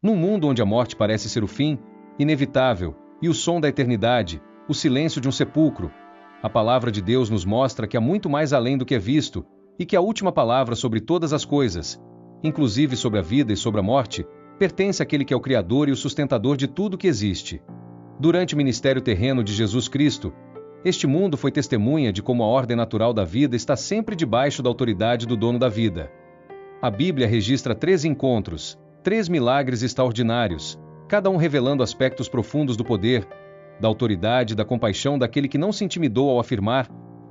Num mundo onde a morte parece ser o fim, inevitável, e o som da eternidade, o silêncio de um sepulcro, a palavra de Deus nos mostra que há muito mais além do que é visto, e que a última palavra sobre todas as coisas, inclusive sobre a vida e sobre a morte, pertence àquele que é o Criador e o sustentador de tudo que existe. Durante o ministério terreno de Jesus Cristo, este mundo foi testemunha de como a ordem natural da vida está sempre debaixo da autoridade do dono da vida. A Bíblia registra 3 encontros, 3 milagres extraordinários, cada um revelando aspectos profundos do poder, da autoridade e da compaixão daquele que não se intimidou ao afirmar: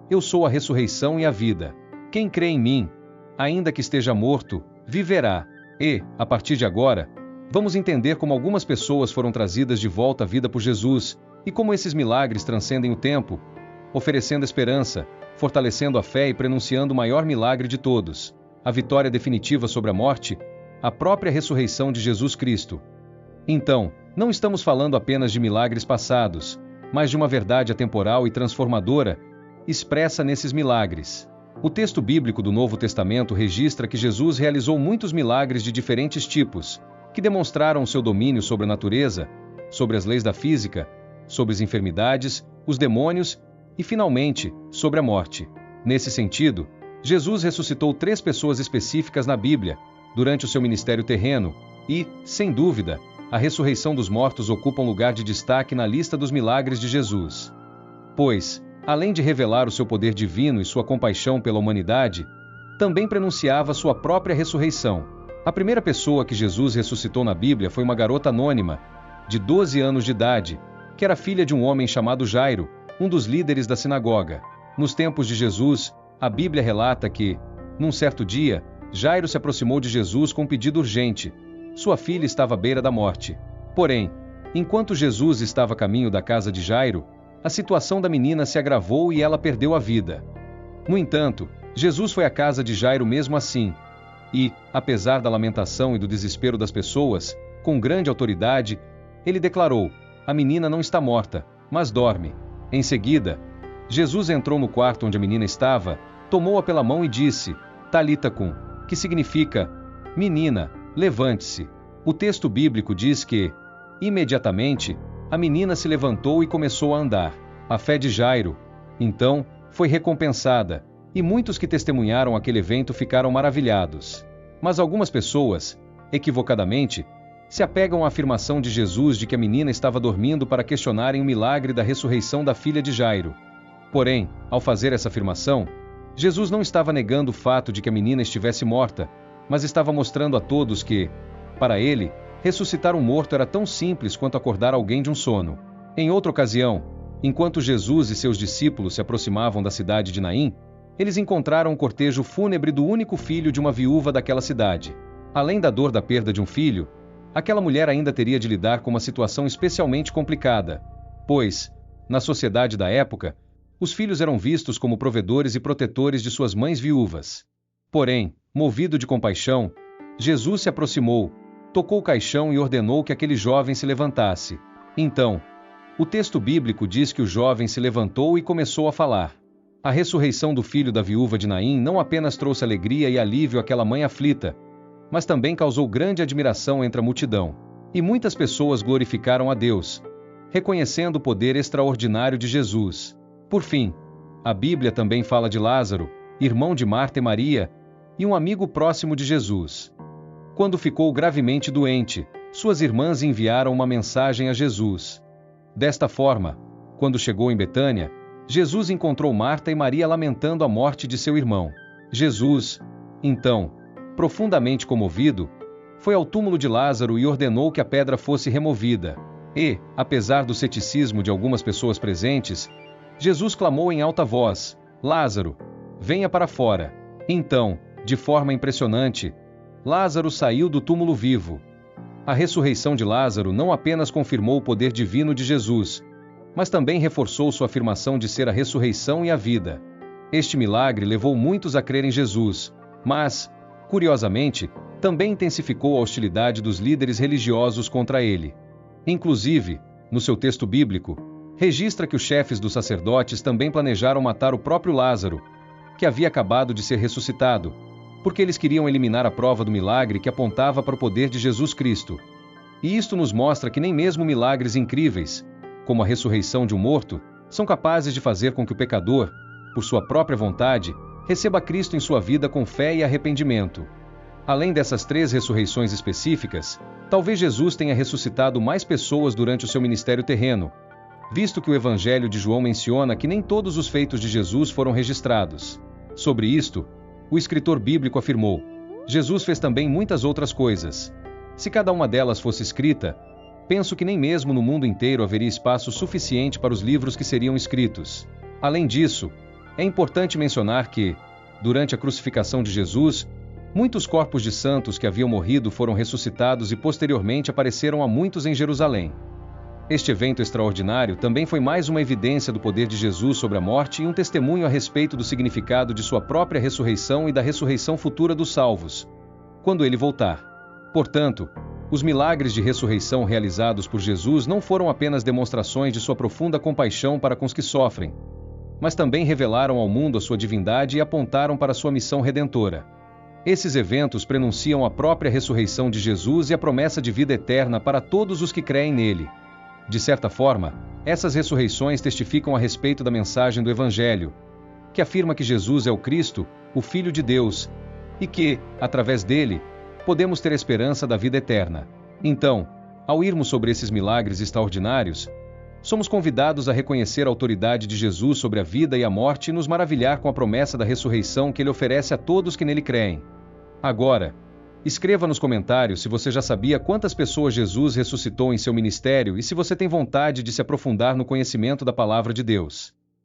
eu sou a ressurreição e a vida. Quem crê em mim, ainda que esteja morto, viverá. E, a partir de agora, vamos entender como algumas pessoas foram trazidas de volta à vida por Jesus, e como esses milagres transcendem o tempo, oferecendo esperança, fortalecendo a fé e prenunciando o maior milagre de todos, a vitória definitiva sobre a morte, a própria ressurreição de Jesus Cristo. Então, não estamos falando apenas de milagres passados, mas de uma verdade atemporal e transformadora, expressa nesses milagres. O texto bíblico do Novo Testamento registra que Jesus realizou muitos milagres de diferentes tipos, que demonstraram o seu domínio sobre a natureza, sobre as leis da física, sobre as enfermidades, os demônios e, finalmente, sobre a morte. Nesse sentido, Jesus ressuscitou 3 pessoas específicas na Bíblia, durante o seu ministério terreno, e, sem dúvida, a ressurreição dos mortos ocupa um lugar de destaque na lista dos milagres de Jesus. Pois, além de revelar o seu poder divino e sua compaixão pela humanidade, também prenunciava sua própria ressurreição. A primeira pessoa que Jesus ressuscitou na Bíblia foi uma garota anônima, de 12 anos de idade, que era filha de um homem chamado Jairo, um dos líderes da sinagoga. Nos tempos de Jesus, a Bíblia relata que, num certo dia, Jairo se aproximou de Jesus com um pedido urgente. Sua filha estava à beira da morte. Porém, enquanto Jesus estava a caminho da casa de Jairo, a situação da menina se agravou e ela perdeu a vida. No entanto, Jesus foi à casa de Jairo mesmo assim. E, apesar da lamentação e do desespero das pessoas, com grande autoridade, ele declarou: a menina não está morta, mas dorme. Em seguida, Jesus entrou no quarto onde a menina estava, tomou-a pela mão e disse: Talita cum, que significa: menina, levante-se. O texto bíblico diz que, imediatamente, a menina se levantou e começou a andar. A fé de Jairo, então, foi recompensada, e muitos que testemunharam aquele evento ficaram maravilhados. Mas algumas pessoas, equivocadamente, se apegam à afirmação de Jesus de que a menina estava dormindo para questionarem o milagre da ressurreição da filha de Jairo. Porém, ao fazer essa afirmação, Jesus não estava negando o fato de que a menina estivesse morta, mas estava mostrando a todos que, para ele, ressuscitar um morto era tão simples quanto acordar alguém de um sono. Em outra ocasião, enquanto Jesus e seus discípulos se aproximavam da cidade de Naim, eles encontraram um cortejo fúnebre do único filho de uma viúva daquela cidade. Além da dor da perda de um filho, aquela mulher ainda teria de lidar com uma situação especialmente complicada, pois, na sociedade da época, os filhos eram vistos como provedores e protetores de suas mães viúvas. Porém, movido de compaixão, Jesus se aproximou, tocou o caixão e ordenou que aquele jovem se levantasse. Então, o texto bíblico diz que o jovem se levantou e começou a falar. A ressurreição do filho da viúva de Naim não apenas trouxe alegria e alívio àquela mãe aflita, mas também causou grande admiração entre a multidão. E muitas pessoas glorificaram a Deus, reconhecendo o poder extraordinário de Jesus. Por fim, a Bíblia também fala de Lázaro, irmão de Marta e Maria, e um amigo próximo de Jesus. Quando ficou gravemente doente, suas irmãs enviaram uma mensagem a Jesus. Desta forma, quando chegou em Betânia, Jesus encontrou Marta e Maria lamentando a morte de seu irmão. Jesus, então, profundamente comovido, foi ao túmulo de Lázaro e ordenou que a pedra fosse removida. E, apesar do ceticismo de algumas pessoas presentes, Jesus clamou em alta voz: Lázaro, venha para fora. Então, de forma impressionante, Lázaro saiu do túmulo vivo. A ressurreição de Lázaro não apenas confirmou o poder divino de Jesus, mas também reforçou sua afirmação de ser a ressurreição e a vida. Este milagre levou muitos a crer em Jesus, mas, curiosamente, também intensificou a hostilidade dos líderes religiosos contra ele. Inclusive, no seu texto bíblico, registra que os chefes dos sacerdotes também planejaram matar o próprio Lázaro, que havia acabado de ser ressuscitado, porque eles queriam eliminar a prova do milagre que apontava para o poder de Jesus Cristo. E isto nos mostra que nem mesmo milagres incríveis, como a ressurreição de um morto, são capazes de fazer com que o pecador, por sua própria vontade, receba Cristo em sua vida com fé e arrependimento. Além dessas 3 ressurreições específicas, talvez Jesus tenha ressuscitado mais pessoas durante o seu ministério terreno, visto que o Evangelho de João menciona que nem todos os feitos de Jesus foram registrados. Sobre isto, o escritor bíblico afirmou: Jesus fez também muitas outras coisas. Se cada uma delas fosse escrita, penso que nem mesmo no mundo inteiro haveria espaço suficiente para os livros que seriam escritos. Além disso, é importante mencionar que, durante a crucificação de Jesus, muitos corpos de santos que haviam morrido foram ressuscitados e posteriormente apareceram a muitos em Jerusalém. Este evento extraordinário também foi mais uma evidência do poder de Jesus sobre a morte e um testemunho a respeito do significado de sua própria ressurreição e da ressurreição futura dos salvos, quando ele voltar. Portanto, os milagres de ressurreição realizados por Jesus não foram apenas demonstrações de sua profunda compaixão para com os que sofrem, mas também revelaram ao mundo a sua divindade e apontaram para sua missão redentora. Esses eventos prenunciam a própria ressurreição de Jesus e a promessa de vida eterna para todos os que creem nele. De certa forma, essas ressurreições testificam a respeito da mensagem do Evangelho, que afirma que Jesus é o Cristo, o Filho de Deus, e que, através dele, podemos ter esperança da vida eterna. Então, ao irmos sobre esses milagres extraordinários, somos convidados a reconhecer a autoridade de Jesus sobre a vida e a morte e nos maravilhar com a promessa da ressurreição que ele oferece a todos que nele creem. Agora, escreva nos comentários se você já sabia quantas pessoas Jesus ressuscitou em seu ministério e se você tem vontade de se aprofundar no conhecimento da Palavra de Deus.